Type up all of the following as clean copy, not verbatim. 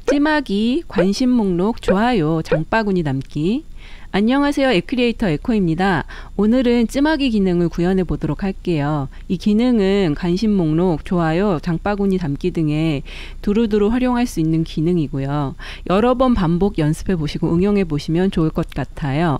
찜하기, 관심 목록, 좋아요, 장바구니 담기. 안녕하세요. 에크리에이터 에코입니다. 오늘은 찜하기 기능을 구현해 보도록 할게요. 이 기능은 관심 목록, 좋아요, 장바구니 담기 등에 두루두루 활용할 수 있는 기능이고요. 여러 번 반복 연습해 보시고 응용해 보시면 좋을 것 같아요.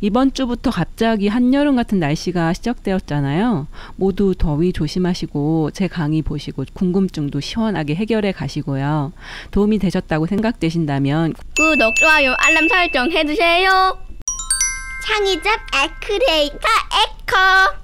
이번 주부터 갑자기 한여름 같은 날씨가 시작되었잖아요. 모두 더위 조심하시고 제 강의 보시고 궁금증도 시원하게 해결해 가시고요. 도움이 되셨다고 생각되신다면 구독, 좋아요, 알람 설정 해주세요. 창의적 에크리에이터 에코.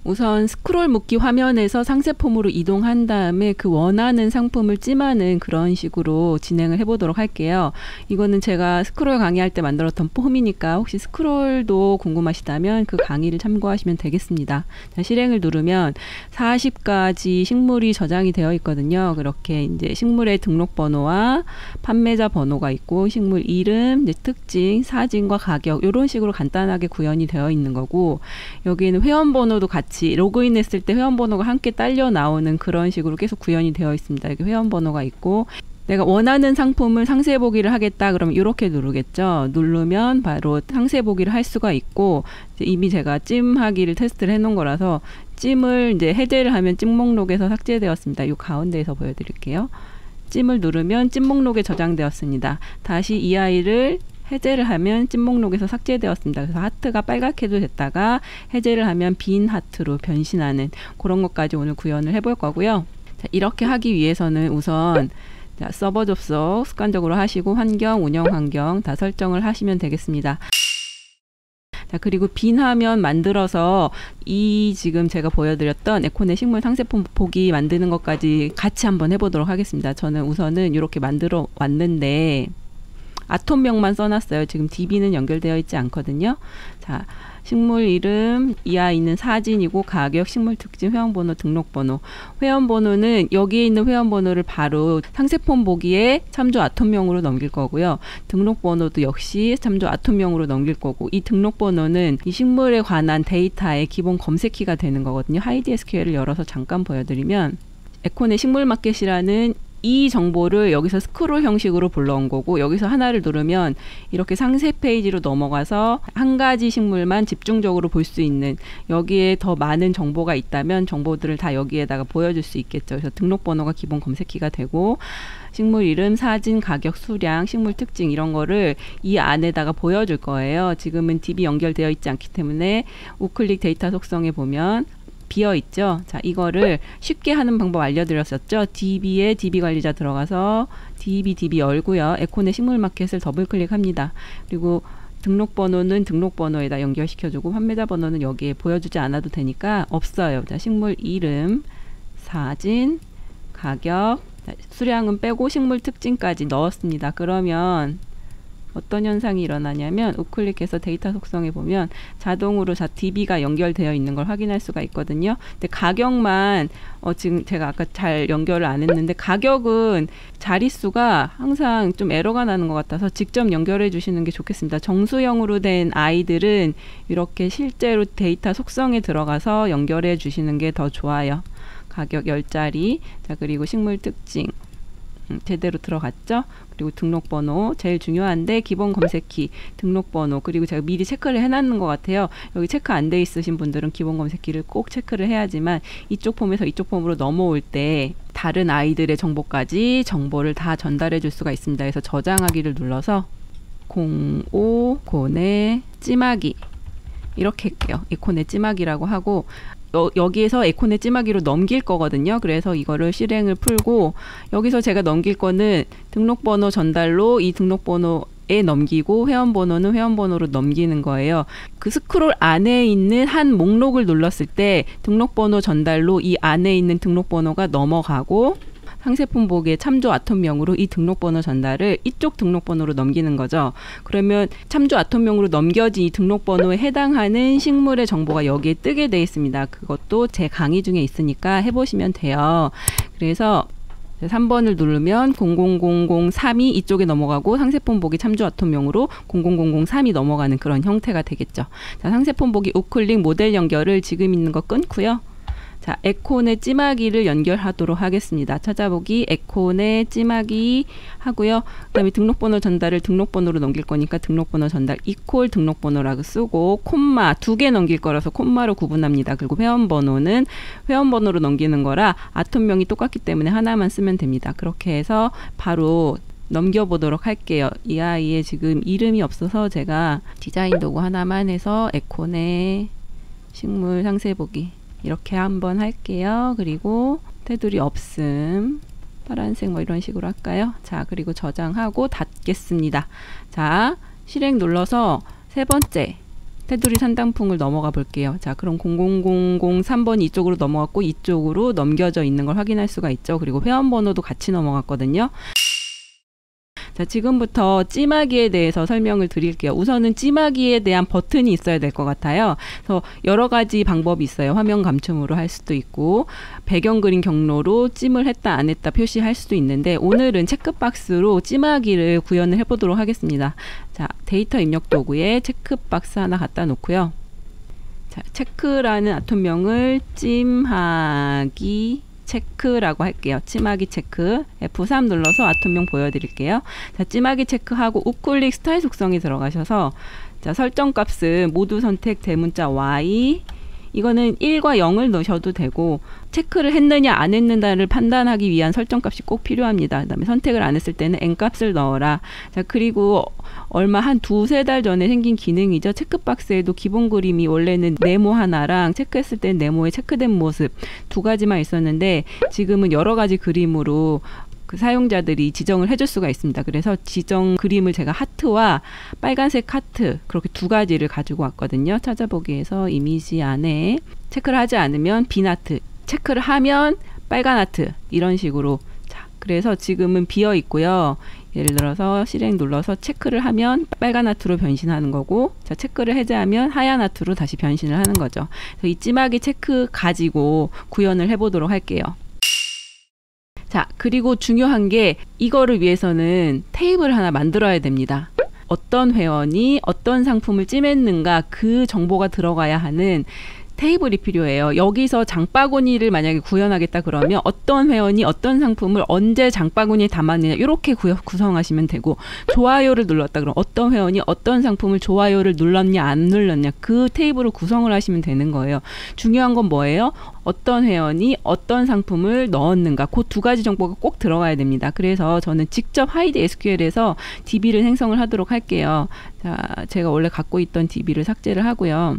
우선 스크롤 묶기 화면에서 상세 폼으로 이동한 다음에 그 원하는 상품을 찜하는 그런 식으로 진행을 해보도록 할게요. 이거는 제가 스크롤 강의할 때 만들었던 폼이니까 혹시 스크롤도 궁금하시다면 그 강의를 참고하시면 되겠습니다. 자, 실행을 누르면 40가지 식물이 저장이 되어 있거든요. 그렇게 이제 식물의 등록번호와 판매자 번호가 있고 식물 이름, 이제 특징, 사진과 가격 이런 식으로 간단하게 구현이 되어 있는 거고 여기에는 회원번호도 같이 로그인했을 때 회원번호가 함께 딸려 나오는 그런 식으로 계속 구현이 되어 있습니다. 여기 회원번호가 있고 내가 원하는 상품을 상세 보기를 하겠다 그러면 이렇게 누르겠죠. 누르면 바로 상세 보기를 할 수가 있고 이미 제가 찜하기를 테스트를 해놓은 거라서 찜을 이제 해제를 하면 찜 목록에서 삭제되었습니다. 이 가운데에서 보여드릴게요. 찜을 누르면 찜 목록에 저장되었습니다. 다시 이 아이를 해제를 하면 찜 목록에서 삭제되었습니다. 그래서 하트가 빨갛게도 됐다가 해제를 하면 빈 하트로 변신하는 그런 것까지 오늘 구현을 해볼 거고요. 자, 이렇게 하기 위해서는 우선 자, 서버 접속 습관적으로 하시고 환경, 운영 환경 다 설정을 하시면 되겠습니다. 자, 그리고 빈 화면 만들어서 이 지금 제가 보여드렸던 에코넷 식물 상세폼 보기 만드는 것까지 같이 한번 해보도록 하겠습니다. 저는 우선은 이렇게 만들어 왔는데 아톰명만 써놨어요. 지금 DB는 연결되어 있지 않거든요. 자, 식물 이름, 이 아이는 사진이고 가격, 식물 특징, 회원번호, 등록번호. 회원번호는 여기에 있는 회원번호를 바로 상세폼 보기에 참조 아톰명으로 넘길 거고요. 등록번호도 역시 참조 아톰명으로 넘길 거고 이 등록번호는 이 식물에 관한 데이터의 기본 검색키가 되는 거거든요. 하이드 SQL을 열어서 잠깐 보여드리면 에코넷 식물마켓이라는 이 정보를 여기서 스크롤 형식으로 불러온 거고 여기서 하나를 누르면 이렇게 상세 페이지로 넘어가서 한 가지 식물만 집중적으로 볼 수 있는 여기에 더 많은 정보가 있다면 정보들을 다 여기에다가 보여줄 수 있겠죠. 그래서 등록번호가 기본 검색키가 되고 식물 이름, 사진, 가격, 수량, 식물 특징 이런 거를 이 안에다가 보여줄 거예요. 지금은 DB 연결되어 있지 않기 때문에 우클릭 데이터 속성에 보면 비어 있죠. 자, 이거를 쉽게 하는 방법 알려드렸었죠. DB에 DB 관리자 들어가서 DB 열고요. 에코넷 식물마켓을 더블 클릭합니다. 그리고 등록번호는 등록번호에다 연결시켜주고 판매자 번호는 여기에 보여주지 않아도 되니까 없어요. 자, 식물 이름, 사진, 가격, 수량은 빼고 식물 특징까지 넣었습니다. 그러면 어떤 현상이 일어나냐면 우클릭해서 데이터 속성에 보면 자동으로 DB가 연결되어 있는 걸 확인할 수가 있거든요. 근데 가격만 지금 제가 아까 잘 연결을 안 했는데 가격은 자릿수가 항상 좀 에러가 나는 것 같아서 직접 연결해 주시는 게 좋겠습니다. 정수형으로 된 아이들은 이렇게 실제로 데이터 속성에 들어가서 연결해 주시는 게 더 좋아요. 가격 10자리, 자, 그리고 식물 특징 제대로 들어갔죠. 그리고 등록번호 제일 중요한데 기본 검색키 등록번호 그리고 제가 미리 체크를 해놨는 것 같아요. 여기 체크 안 돼 있으신 분들은 기본 검색키를 꼭 체크를 해야지만 이쪽 폼에서 이쪽 폼으로 넘어올 때 다른 아이들의 정보까지 정보를 다 전달해 줄 수가 있습니다. 그래서 저장하기를 눌러서 05 고내 찜하기 이렇게 할게요. 에코넷 찜하기라고 하고 여기에서 에코넷 찜하기로 넘길 거거든요. 그래서 이거를 실행을 풀고 여기서 제가 넘길 거는 등록번호 전달로 이 등록번호에 넘기고 회원번호는 회원번호로 넘기는 거예요. 그 스크롤 안에 있는 한 목록을 눌렀을 때 등록번호 전달로 이 안에 있는 등록번호가 넘어가고 상세품 보기에 참조 아톰명으로 이 등록번호 전달을 이쪽 등록번호로 넘기는 거죠. 그러면 참조 아톰명으로 넘겨진 이 등록번호에 해당하는 식물의 정보가 여기에 뜨게 돼 있습니다. 그것도 제 강의 중에 있으니까 해보시면 돼요. 그래서 3번을 누르면 00003이 이쪽에 넘어가고 상세폰 보기 참조 아톰명으로 00003이 넘어가는 그런 형태가 되겠죠. 자, 상세폰 보기 우클릭 모델 연결을 지금 있는 거 끊고요. 자, 에콘의 찜하기를 연결하도록 하겠습니다. 찾아보기, 에콘의 찜하기 하고요. 그 다음에 등록번호 전달을 등록번호로 넘길 거니까 등록번호 전달 이퀄 등록번호라고 쓰고, 콤마 2개 넘길 거라서 콤마로 구분합니다. 그리고 회원번호는 회원번호로 넘기는 거라 아톰명이 똑같기 때문에 하나만 쓰면 됩니다. 그렇게 해서 바로 넘겨보도록 할게요. 이 아이의 지금 이름이 없어서 제가 디자인 도구 하나만 해서 에콘의 식물 상세 보기 이렇게 한번 할게요. 그리고 테두리 없음, 파란색 뭐 이런 식으로 할까요? 자, 그리고 저장하고 닫겠습니다. 자, 실행 눌러서 세 번째 테두리 산단풍을 넘어가 볼게요. 자, 그럼 00003번 이쪽으로 넘어갔고 이쪽으로 넘겨져 있는 걸 확인할 수가 있죠. 그리고 회원번호도 같이 넘어갔거든요. 자, 지금부터 찜하기에 대해서 설명을 드릴게요. 우선은 찜하기에 대한 버튼이 있어야 될 것 같아요. 그래서 여러 가지 방법이 있어요. 화면 감춤으로 할 수도 있고, 배경 그림 경로로 찜을 했다 안 했다 표시할 수도 있는데, 오늘은 체크박스로 찜하기를 구현을 해보도록 하겠습니다. 자, 데이터 입력 도구에 체크박스 하나 갖다 놓고요. 자, 체크라는 아톰명을 찜하기 체크라고 할게요. 찜하기 체크. F3 눌러서 아톰명 보여드릴게요. 자, 찜하기 체크하고 우클릭 스타일 속성이 들어가셔서, 자, 설정 값은 모두 선택 대문자 Y, 이거는 1과 0을 넣으셔도 되고, 체크를 했느냐 안 했느냐를 판단하기 위한 설정 값이 꼭 필요합니다. 그 다음에 선택을 안 했을 때는 N 값을 넣어라. 자, 그리고 얼마 한 2-3달 전에 생긴 기능이죠. 체크박스에도 기본 그림이 원래는 네모 하나랑 체크했을 때 네모에 체크된 모습 두 가지만 있었는데, 지금은 여러 가지 그림으로 그 사용자들이 지정을 해줄 수가 있습니다. 그래서 지정 그림을 제가 하트와 빨간색 하트 그렇게 두 가지를 가지고 왔거든요. 찾아보기에서 이미지 안에 체크를 하지 않으면 빈 하트, 체크를 하면 빨간 하트, 이런 식으로. 자, 그래서 지금은 비어 있고요. 예를 들어서 실행 눌러서 체크를 하면 빨간 하트로 변신하는 거고, 자, 체크를 해제하면 하얀 하트로 다시 변신을 하는 거죠. 그래서 이 찜하기 체크 가지고 구현을 해보도록 할게요. 자, 그리고 중요한 게, 이거를 위해서는 테이블을 하나 만들어야 됩니다. 어떤 회원이 어떤 상품을 찜했는가 그 정보가 들어가야 하는 테이블이 필요해요. 여기서 장바구니를 만약에 구현하겠다 그러면 어떤 회원이 어떤 상품을 언제 장바구니에 담았느냐 이렇게 구성하시면 되고, 좋아요를 눌렀다 그러면 어떤 회원이 어떤 상품을 좋아요를 눌렀냐 안 눌렀냐 그 테이블을 구성을 하시면 되는 거예요. 중요한 건 뭐예요? 어떤 회원이 어떤 상품을 넣었는가, 그 두 가지 정보가 꼭 들어가야 됩니다. 그래서 저는 직접 하이드 SQL에서 DB를 생성을 하도록 할게요. 자, 제가 원래 갖고 있던 DB를 삭제를 하고요.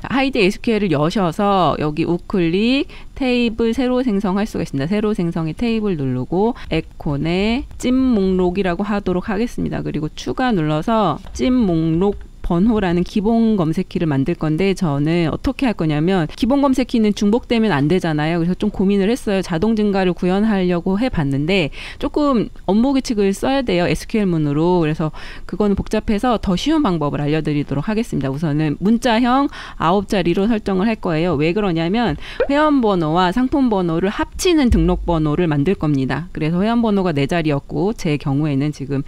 하이드 SQL을 여셔서 여기 우클릭 테이블 새로 생성할 수가 있습니다. 새로 생성의 테이블 누르고 에콘의 찜 목록이라고 하도록 하겠습니다. 그리고 추가 눌러서 찜 목록 번호라는 기본 검색키를 만들 건데, 저는 어떻게 할 거냐면, 기본 검색키는 중복되면 안 되잖아요. 그래서 좀 고민을 했어요. 자동 증가를 구현하려고 해봤는데 조금 업무 규칙을 써야 돼요, SQL문으로. 그래서 그거는 복잡해서 더 쉬운 방법을 알려드리도록 하겠습니다. 우선은 문자형 9자리로 설정을 할 거예요. 왜 그러냐면 회원번호와 상품번호를 합치는 등록번호를 만들 겁니다. 그래서 회원번호가 4자리였고 제 경우에는 지금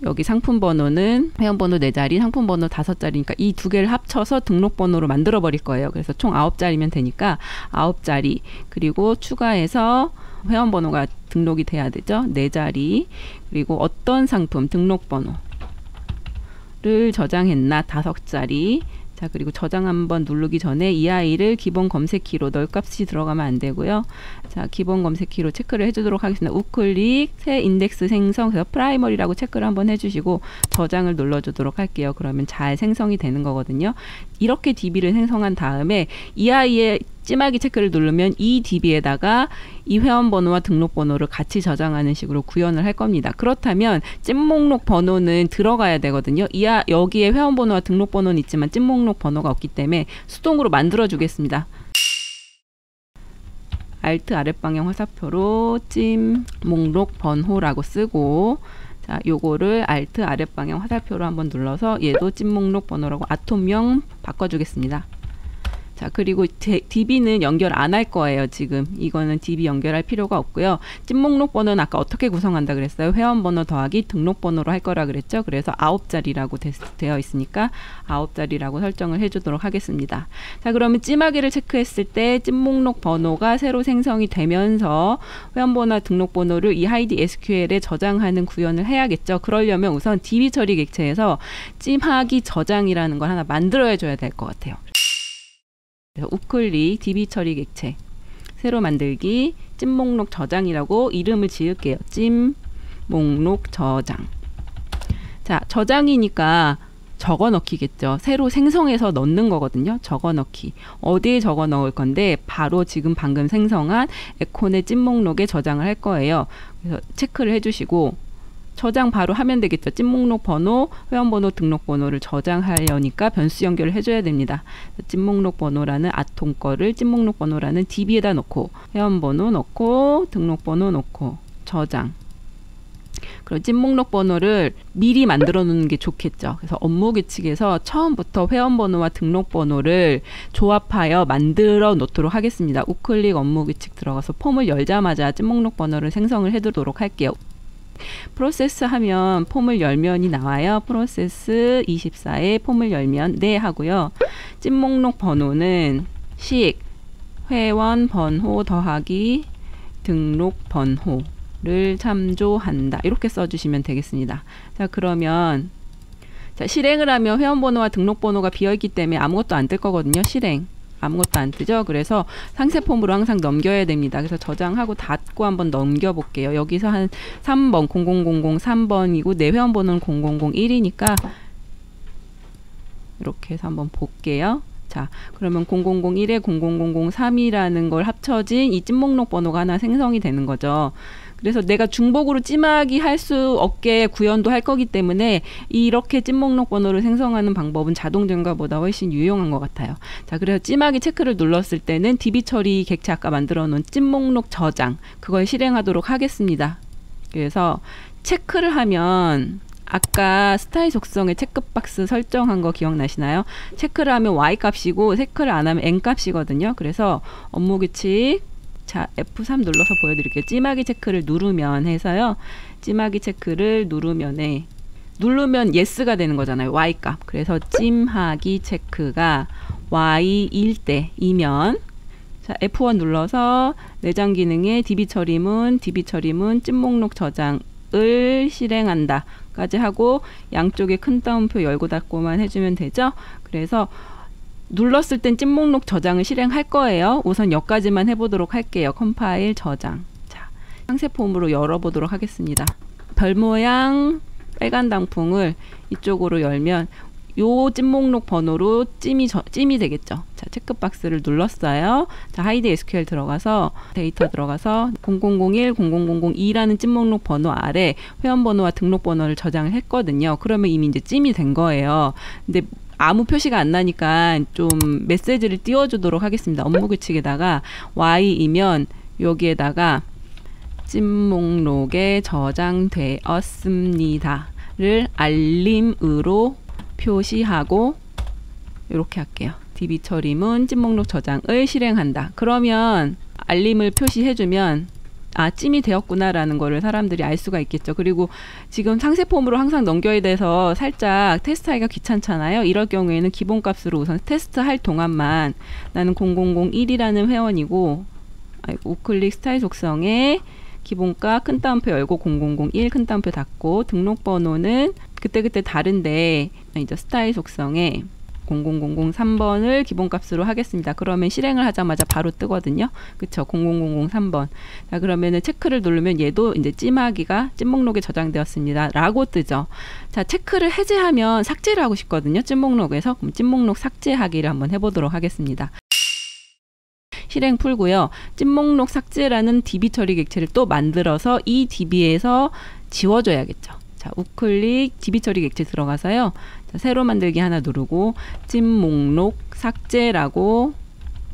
여기 상품번호는 회원번호 4자리, 상품번호 5자리니까 이 두 개를 합쳐서 등록번호로 만들어 버릴 거예요. 그래서 총 9자리면 되니까 9자리, 그리고 추가해서 회원번호가 등록이 돼야 되죠. 4자리, 그리고 어떤 상품 등록번호를 저장했나 5자리. 자, 그리고 저장 한번 누르기 전에 이 아이를 기본 검색키로 넣을 값이 들어가면 안 되고요. 자, 기본 검색키로 체크를 해주도록 하겠습니다. 우클릭 새 인덱스 생성, 그래서 프라이머리라고 체크를 한번 해주시고 저장을 눌러주도록 할게요. 그러면 잘 생성이 되는 거거든요. 이렇게 DB를 생성한 다음에 이 아이의 찜하기 체크를 누르면 이 DB에다가 이 회원번호와 등록번호를 같이 저장하는 식으로 구현을 할 겁니다. 그렇다면 찜 목록 번호는 들어가야 되거든요. 여기에 회원번호와 등록번호는 있지만 찜 목록 번호가 없기 때문에 수동으로 만들어 주겠습니다. Alt 아랫방향 화살표로 찜 목록 번호라고 쓰고, 자, 요거를 Alt 아랫방향 화살표로 한번 눌러서 얘도 찜 목록 번호라고 아톰명 바꿔주겠습니다. 자, 그리고 DB는 연결 안 할 거예요. 지금 이거는 DB 연결할 필요가 없고요. 찐목록 번호는 아까 어떻게 구성한다 그랬어요? 회원번호 더하기 등록번호로 할 거라 그랬죠. 그래서 9자리라고 되어 있으니까 9자리라고 설정을 해주도록 하겠습니다. 자, 그러면 찜하기를 체크했을 때 찐목록 번호가 새로 생성이 되면서 회원번호와 등록번호를 이 하이디 SQL에 저장하는 구현을 해야겠죠. 그러려면 우선 DB 처리 객체에서 찜하기 저장이라는 걸 하나 만들어야 줘야 될 것 같아요. 그래서 우클릭 DB 처리 객체 새로 만들기 찜목록 저장이라고 이름을 지을게요. 찜목록 저장. 자, 저장이니까 적어 넣기겠죠. 새로 생성해서 넣는 거거든요. 적어 넣기. 어디에 적어 넣을 건데 바로 지금 방금 생성한 에콘의 찜목록에 저장을 할 거예요. 그래서 체크를 해주시고 저장 바로 하면 되겠죠. 찐목록 번호, 회원번호, 등록번호를 저장하려니까 변수 연결을 해줘야 됩니다. 찐목록 번호라는 아톰 거를 찐목록 번호라는 DB에다 넣고 회원번호 넣고 등록번호 넣고 저장. 그리고 찐목록 번호를 미리 만들어 놓는 게 좋겠죠. 그래서 업무 규칙에서 처음부터 회원번호와 등록번호를 조합하여 만들어 놓도록 하겠습니다. 우클릭 업무 규칙 들어가서 폼을 열자마자 찐목록 번호를 생성을 해두도록 할게요. 프로세스 하면 폼을 열면이 나와요. 프로세스 24에 폼을 열면 네 하고요. 찐목록 번호는 식 회원 번호 더하기 등록 번호를 참조한다. 이렇게 써주시면 되겠습니다. 자, 그러면 자, 실행을 하면 회원번호와 등록번호가 비어있기 때문에 아무것도 안 뜰 거거든요. 실행. 아무것도 안 뜨죠. 그래서 상세 폼으로 항상 넘겨야 됩니다. 그래서 저장하고 닫고 한번 넘겨 볼게요. 여기서 한 3번 0000 3번이고 내 회원번호는 0001이니까 이렇게 해서 한번 볼게요. 자, 그러면 0001에 0003이라는 걸 합쳐진 이 찐목록 번호가 하나 생성이 되는 거죠. 그래서 내가 중복으로 찜하기 할 수 없게 구현도 할 거기 때문에 이렇게 찐목록 번호를 생성하는 방법은 자동 증가보다 훨씬 유용한 것 같아요. 자, 그래서 찜하기 체크를 눌렀을 때는 DB 처리 객체 아까 만들어 놓은 찐목록 저장 그걸 실행하도록 하겠습니다. 그래서 체크를 하면 아까 스타일 속성의 체크박스 설정한 거 기억나시나요? 체크를 하면 Y 값이고 체크를 안 하면 N 값이거든요. 그래서 업무 규칙 자, F3 눌러서 보여드릴게요. 찜하기 체크를 누르면 해서요. 찜하기 체크를 누르면 예스가 되는 거잖아요. Y 값. 그래서 찜하기 체크가 Y일 때이면 자, F1 눌러서 내장 기능에 DB 처리문 찜목록 저장을 실행한다 까지 하고 양쪽에 큰 따옴표 열고 닫고만 해주면 되죠. 그래서 눌렀을 땐 찐목록 저장을 실행할 거예요. 우선 여기까지만 해보도록 할게요. 컴파일 저장. 자, 상세 폼으로 열어보도록 하겠습니다. 별 모양 빨간 단풍을 이쪽으로 열면 요 찐목록 번호로 찜이 되겠죠. 자, 체크박스를 눌렀어요. 자, 하이드 SQL 들어가서 데이터 들어가서 0001, 0002라는 찐목록 번호 아래 회원번호와 등록번호를 저장을 했거든요. 그러면 이미 이제 찜이 된 거예요. 근데 아무 표시가 안 나니까 좀 메시지를 띄워주도록 하겠습니다. 업무 규칙에다가 Y이면 여기에다가 찐목록에 저장되었습니다를 알림으로 표시하고 이렇게 할게요. DB 처리문 찐목록 저장을 실행한다. 그러면 알림을 표시해주면 아, 찜이 되었구나 라는 거를 사람들이 알 수가 있겠죠. 그리고 지금 상세 폼으로 항상 넘겨야 돼서 살짝 테스트하기가 귀찮잖아요. 이럴 경우에는 기본값으로 우선 테스트할 동안만 나는 0001이라는 회원이고 우클릭 스타일 속성에 기본값 큰 따옴표 열고 0001 큰 따옴표 닫고 등록번호는 그때그때 다른데 이제 스타일 속성에 00003번을 기본값으로 하겠습니다. 그러면 실행을 하자마자 바로 뜨거든요. 그쵸? 00003번. 자, 그러면은 체크를 누르면 얘도 이제 찜하기가 찐목록에 저장되었습니다. 라고 뜨죠. 자, 체크를 해제하면 삭제를 하고 싶거든요. 찐목록에서. 그럼 찐목록 삭제하기를 한번 해보도록 하겠습니다. 실행 풀고요. 찐목록 삭제라는 DB 처리 객체를 또 만들어서 이 DB에서 지워줘야겠죠. 자, 우클릭 DB 처리 객체 들어가서요. 자, 새로 만들기 하나 누르고 찐목록 삭제라고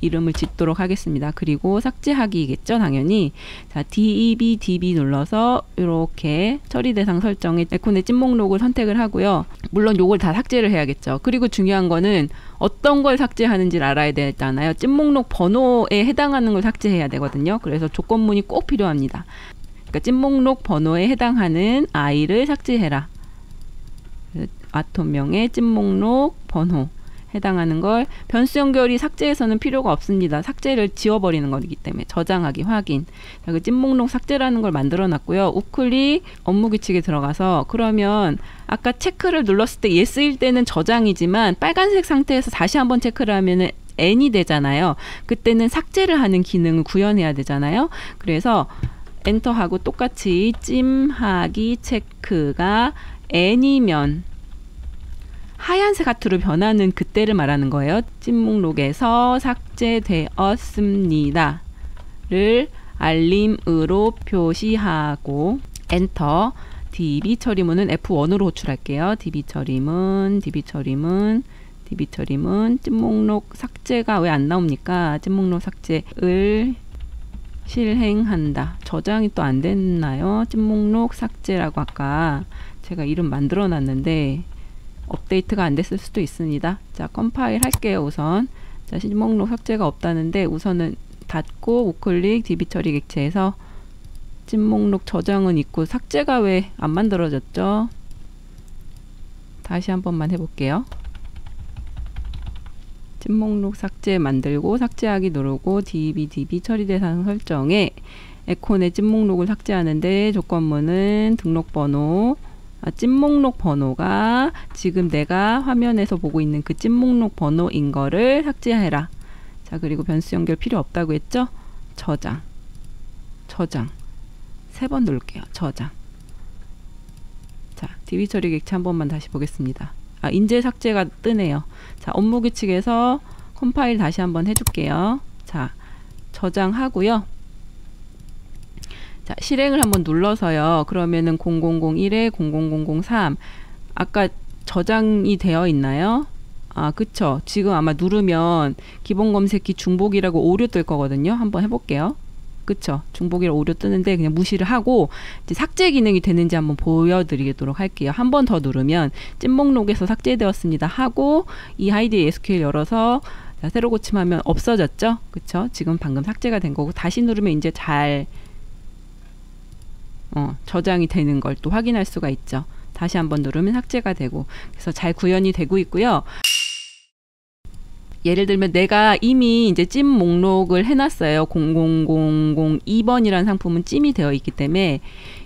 이름을 짓도록 하겠습니다. 그리고 삭제하기겠죠, 당연히. 자, DB 눌러서 이렇게 처리 대상 설정에 에코넷 찜 목록을 선택을 하고요. 물론 요걸 다 삭제를 해야겠죠. 그리고 중요한 거는 어떤 걸 삭제하는지를 알아야 되잖아요. 찜 목록 번호에 해당하는 걸 삭제해야 되거든요. 그래서 조건문이 꼭 필요합니다. 그러니까 찜 목록 번호에 해당하는 아이를 삭제해라. 아톰명의 찜 목록 번호 해당하는 걸 변수 연결이 삭제해서는 필요가 없습니다. 삭제를 지워버리는 거기 때문에 저장하기 확인. 자, 그 찜 목록 삭제라는 걸 만들어 놨고요. 우클릭 업무 규칙에 들어가서 그러면 아까 체크를 눌렀을 때 yes일 때는 저장이지만 빨간색 상태에서 다시 한번 체크를 하면은 n이 되잖아요. 그때는 삭제를 하는 기능을 구현해야 되잖아요. 그래서 엔터하고 똑같이 찜하기 체크가 n이면 하얀색 하트로 변하는 그때를 말하는 거예요. 찜 목록에서 삭제되었습니다 를 알림으로 표시하고 엔터. DB 처리문은 F1으로 호출할게요. DB 처리문 찜 목록 삭제가 왜 안 나옵니까? 찜 목록 삭제를 실행한다. 저장이 또 안 됐나요? 찜 목록 삭제라고 아까 제가 이름 만들어 놨는데 업데이트가 안 됐을 수도 있습니다. 자, 컴파일 할게요. 우선 자, 찜 목록 삭제가 없다는데 우선은 닫고 우클릭 DB 처리 객체에서 찜 목록 저장은 있고 삭제가 왜 안 만들어졌죠? 다시 한 번만 해볼게요. 찜 목록 삭제 만들고 삭제하기 누르고 DB 처리 대상 설정에 에코넷 찜 목록을 삭제하는데 조건문은 등록번호 찜 목록 번호가 지금 내가 화면에서 보고 있는 그 찜 목록 번호인 거를 삭제해라. 자, 그리고 변수 연결 필요 없다고 했죠? 저장 3번 누를게요. 저장. 자, DB 처리 객체 한 번만 다시 보겠습니다. 인제 삭제가 뜨네요. 자, 업무 규칙에서 컴파일 다시 한번 해줄게요. 자, 저장하고요. 자, 실행을 한번 눌러서요. 그러면은 0001에 00003 아까 저장이 되어 있나요? 그쵸. 지금 아마 누르면 기본 검색기 중복이라고 오류 뜰 거거든요. 한번 해볼게요. 그쵸. 중복이라 오류 뜨는데 그냥 무시를 하고 이제 삭제 기능이 되는지 한번 보여드리도록 할게요. 한 번 더 누르면 찜 목록에서 삭제되었습니다 하고 이 아이디 SQL 열어서 자, 새로 고침하면 없어졌죠. 그쵸. 지금 방금 삭제가 된 거고 다시 누르면 이제 잘 저장이 되는 걸 또 확인할 수가 있죠. 다시 한번 누르면 삭제가 되고 그래서 잘 구현이 되고 있고요. 예를 들면 내가 이미 이제 찜 목록을 해놨어요. 00002번이라는 상품은 찜이 되어 있기 때문에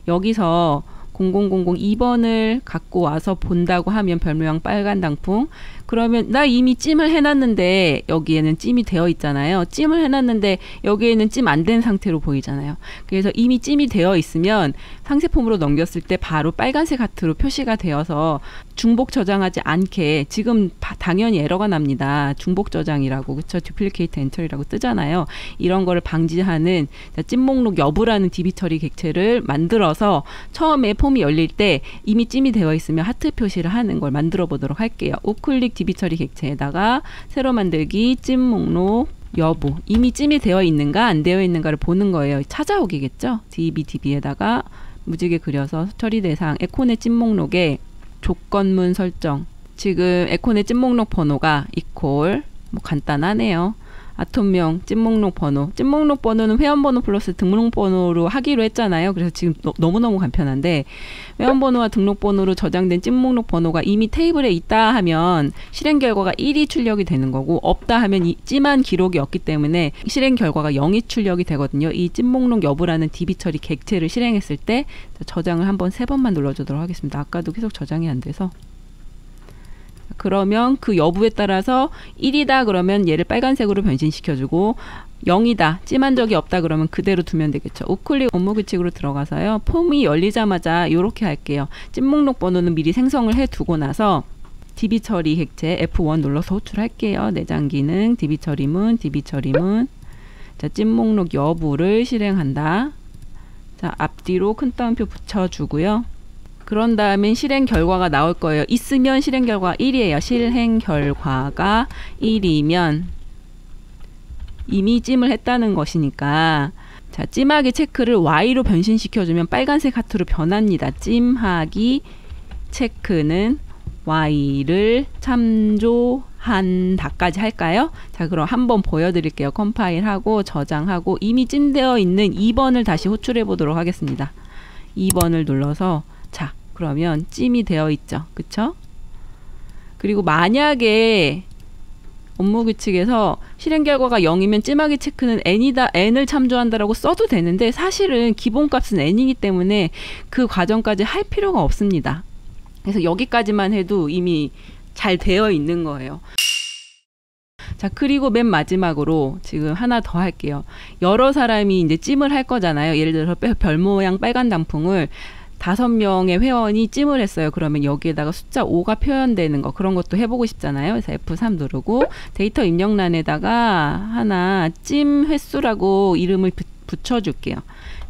여기서 00002번을 갖고 와서 본다고 하면 별모양 빨간 단풍 그러면 나 이미 찜을 해놨는데 여기에는 찜이 되어 있잖아요. 찜을 해놨는데 여기에는 찜 안 된 상태로 보이잖아요. 그래서 이미 찜이 되어 있으면 상세폼으로 넘겼을 때 바로 빨간색 하트로 표시가 되어서 중복 저장하지 않게 지금 당연히 에러가 납니다. 중복 저장이라고 그쵸? 듀플리케이트 엔터리라고 뜨잖아요. 이런 거를 방지하는 찜 목록 여부라는 DB 처리 객체를 만들어서 처음에 폼이 열릴 때 이미 찜이 되어 있으면 하트 표시를 하는 걸 만들어 보도록 할게요. 우클릭 DB 처리 객체에다가 새로 만들기 찜 목록 여부 이미 찜이 되어 있는가 안 되어 있는가를 보는 거예요. 찾아오기겠죠. DB에다가 무지개 그려서 처리 대상 에코넷 찜 목록에 조건문 설정 지금 에코넷 찜 목록 번호가 이퀄 뭐 간단하네요. 아톰명 찜 목록 번호 찜 목록 번호는 회원번호 플러스 등록번호로 하기로 했잖아요. 그래서 지금 너무너무 간편한데 회원번호와 등록번호로 저장된 찜 목록 번호가 이미 테이블에 있다 하면 실행 결과가 1이 출력이 되는 거고 없다 하면 이 찜한 기록이 없기 때문에 실행 결과가 0이 출력이 되거든요. 이 찜 목록 여부라는 DB 처리 객체를 실행했을 때 저장을 한번 3번만 눌러주도록 하겠습니다. 아까도 계속 저장이 안 돼서 그러면 그 여부에 따라서 1이다 그러면 얘를 빨간색으로 변신시켜주고 0이다 찜한 적이 없다 그러면 그대로 두면 되겠죠. 우클릭 업무 규칙으로 들어가서요. 폼이 열리자마자 이렇게 할게요. 찜 목록 번호는 미리 생성을 해두고 나서 DB 처리 객체 F1 눌러서 호출할게요. 내장 기능 DB 처리문 자, 찜 목록 여부를 실행한다. 자, 앞뒤로 큰 따옴표 붙여주고요. 그런 다음엔 실행 결과가 나올 거예요. 있으면 실행 결과가 1이에요. 실행 결과가 1이면 이미 찜을 했다는 것이니까 자, 찜하기 체크를 Y로 변신시켜주면 빨간색 하트로 변합니다. 찜하기 체크는 Y를 참조한다까지 할까요? 자, 그럼 한번 보여드릴게요. 컴파일하고 저장하고 이미 찜되어 있는 2번을 다시 호출해 보도록 하겠습니다. 2번을 눌러서 자, 그러면 찜이 되어 있죠. 그쵸? 그리고 만약에 업무 규칙에서 실행 결과가 0이면 찜하기 체크는 n이다, n을 참조한다라고 써도 되는데 사실은 기본값은 n이기 때문에 그 과정까지 할 필요가 없습니다. 그래서 여기까지만 해도 이미 잘 되어 있는 거예요. 자, 그리고 맨 마지막으로 지금 하나 더 할게요. 여러 사람이 이제 찜을 할 거잖아요. 예를 들어서 별 모양 빨간 단풍을 5명의 회원이 찜을 했어요. 그러면 여기에다가 숫자 5가 표현되는 거, 그런 것도 해보고 싶잖아요. 그래서 F3 누르고 데이터 입력란에다가 하나 찜 횟수라고 이름을 붙여줄게요.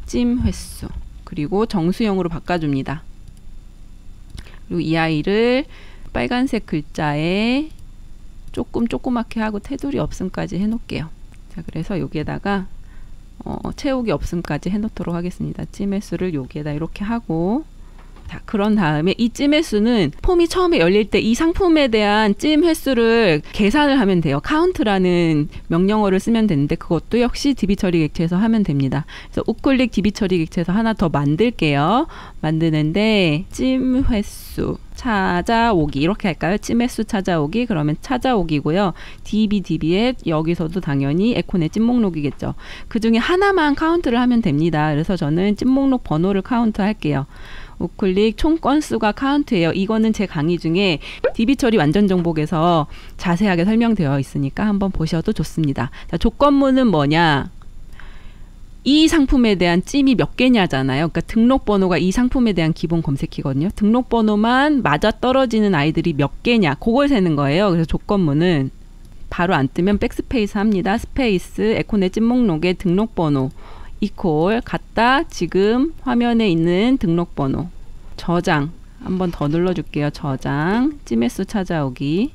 찜 횟수. 그리고 정수형으로 바꿔줍니다. 그리고 이 아이를 빨간색 글자에 조그맣게 하고 테두리 없음까지 해놓을게요. 자, 그래서 여기에다가 채우기 없음까지 해놓도록 하겠습니다. 찜 횟수를 여기에다 이렇게 하고, 자, 그런 다음에 이 찜 횟수는 폼이 처음에 열릴 때 이 상품에 대한 찜 횟수를 계산을 하면 돼요. 카운트라는 명령어를 쓰면 되는데 그것도 역시 DB 처리 객체에서 하면 됩니다. 그래서 우클릭 DB 처리 객체에서 하나 더 만들게요. 만드는데 찜 횟수 찾아오기 이렇게 할까요? 찜 횟수 찾아오기. 그러면 찾아오기고요. DB에 여기서도 당연히 에코넷 찜 목록이겠죠. 그 중에 하나만 카운트를 하면 됩니다. 그래서 저는 찜 목록 번호를 카운트 할게요. 우클릭 총 건수가 카운트예요. 이거는 제 강의 중에 DB 처리 완전 정복에서 자세하게 설명되어 있으니까 한번 보셔도 좋습니다. 자, 조건문은 뭐냐? 이 상품에 대한 찜이 몇 개냐잖아요. 그러니까 등록번호가 이 상품에 대한 기본 검색키거든요. 등록번호만 맞아떨어지는 아이들이 몇 개냐, 그걸 세는 거예요. 그래서 조건문은 바로 안 뜨면 백스페이스 합니다. 스페이스 에코넷 찜 목록의 등록번호 이퀄 같다. 지금 화면에 있는 등록번호. 저장 한번 더 눌러줄게요. 저장 찜 횟수 찾아오기.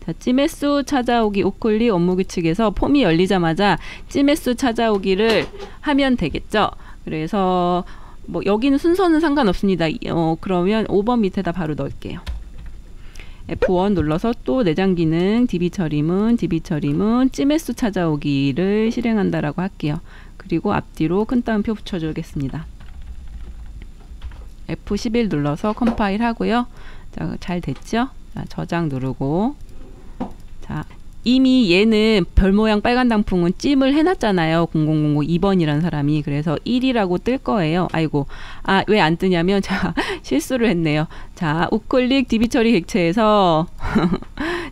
자, 찜 횟수 찾아오기 우클릭 업무 규칙에서 폼이 열리자마자 찜 횟수 찾아오기를 하면 되겠죠. 그래서 뭐 여기는 순서는 상관없습니다. 그러면 5번 밑에다 바로 넣을게요. F1 눌러서 또 내장 기능 DB 처리문 찜 횟수 찾아오기를 실행한다라고 할게요. 그리고 앞뒤로 큰 따옴표 붙여주겠습니다. F11 눌러서 컴파일 하고요. 자, 잘 됐죠? 자, 저장 누르고. 자, 이미 얘는 별 모양 빨간 단풍은 찜을 해놨잖아요. 0002번이라는 사람이. 그래서 1이라고 뜰 거예요. 아이고, 왜 안 뜨냐면 자, 실수를 했네요. 자, 우클릭 DB 처리 객체에서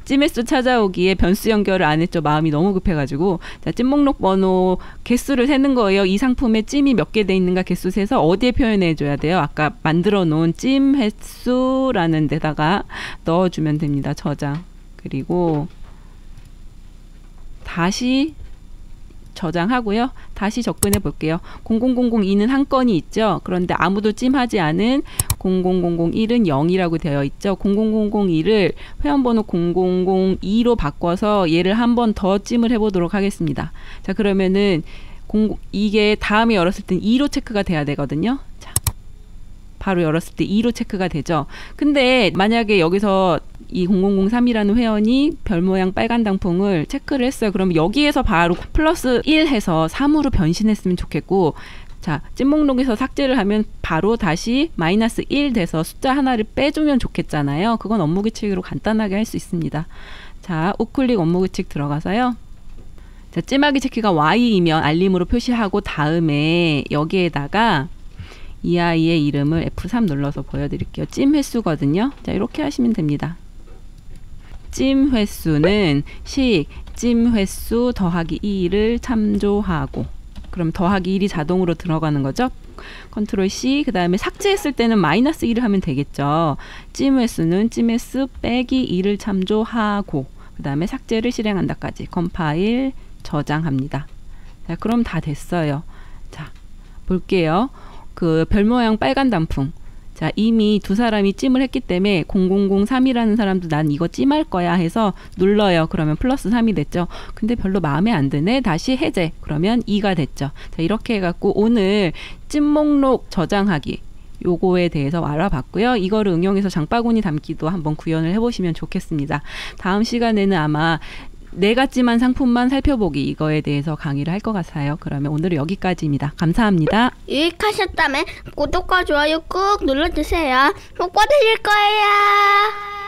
찜 횟수 찾아오기에 변수 연결을 안 했죠. 마음이 너무 급해가지고. 자, 찜 목록 번호 개수를 세는 거예요. 이 상품에 찜이 몇 개 돼 있는가 개수 세서 어디에 표현해 줘야 돼요? 아까 만들어 놓은 찜 횟수라는 데다가 넣어주면 됩니다. 저장. 그리고 다시 저장하고요. 다시 접근해 볼게요. 00002는 한 건이 있죠. 그런데 아무도 찜하지 않은 00001은 0이라고 되어 있죠. 00001을 회원번호 0002로 바꿔서 얘를 한 번 더 찜을 해보도록 하겠습니다. 자, 그러면은 이게 다음에 열었을 땐 2로 체크가 돼야 되거든요. 자, 바로 열었을 때 2로 체크가 되죠. 근데 만약에 여기서 이 0003이라는 회원이 별 모양 빨간 단풍을 체크를 했어요. 그럼 여기에서 바로 플러스 1 해서 3으로 변신했으면 좋겠고, 자, 찜 목록에서 삭제를 하면 바로 다시 마이너스 1 돼서 숫자 하나를 빼주면 좋겠잖아요. 그건 업무 규칙으로 간단하게 할 수 있습니다. 자, 우클릭 업무 규칙 들어가서요. 자, 찜하기 체크가 Y이면 알림으로 표시하고 다음에 여기에다가 이 아이의 이름을 F3 눌러서 보여드릴게요. 찜 횟수거든요. 자, 이렇게 하시면 됩니다. 찜 횟수는 찜 횟수 더하기 2를 참조하고, 그럼 더하기 1이 자동으로 들어가는 거죠. 컨트롤 C, 그 다음에 삭제했을 때는 마이너스 1을 하면 되겠죠. 찜 횟수는 찜 횟수 빼기 2를 참조하고, 그 다음에 삭제를 실행한다까지 컴파일 저장합니다. 자, 그럼 다 됐어요. 자, 볼게요. 그 별 모양 빨간 단풍. 자, 이미 두 사람이 찜을 했기 때문에 0003이라는 사람도 난 이거 찜할 거야 해서 눌러요. 그러면 플러스 3이 됐죠. 근데 별로 마음에 안 드네. 다시 해제. 그러면 2가 됐죠. 자, 이렇게 해갖고 오늘 찜 목록 저장하기 요거에 대해서 알아봤고요. 이거를 응용해서 장바구니 담기도 한번 구현을 해보시면 좋겠습니다. 다음 시간에는 아마 내가 찜한 상품만 살펴보기 이거에 대해서 강의를 할 것 같아요. 그러면 오늘은 여기까지입니다. 감사합니다. 유익하셨다면 구독과 좋아요 꾹 눌러주세요. 복 받으실 거예요.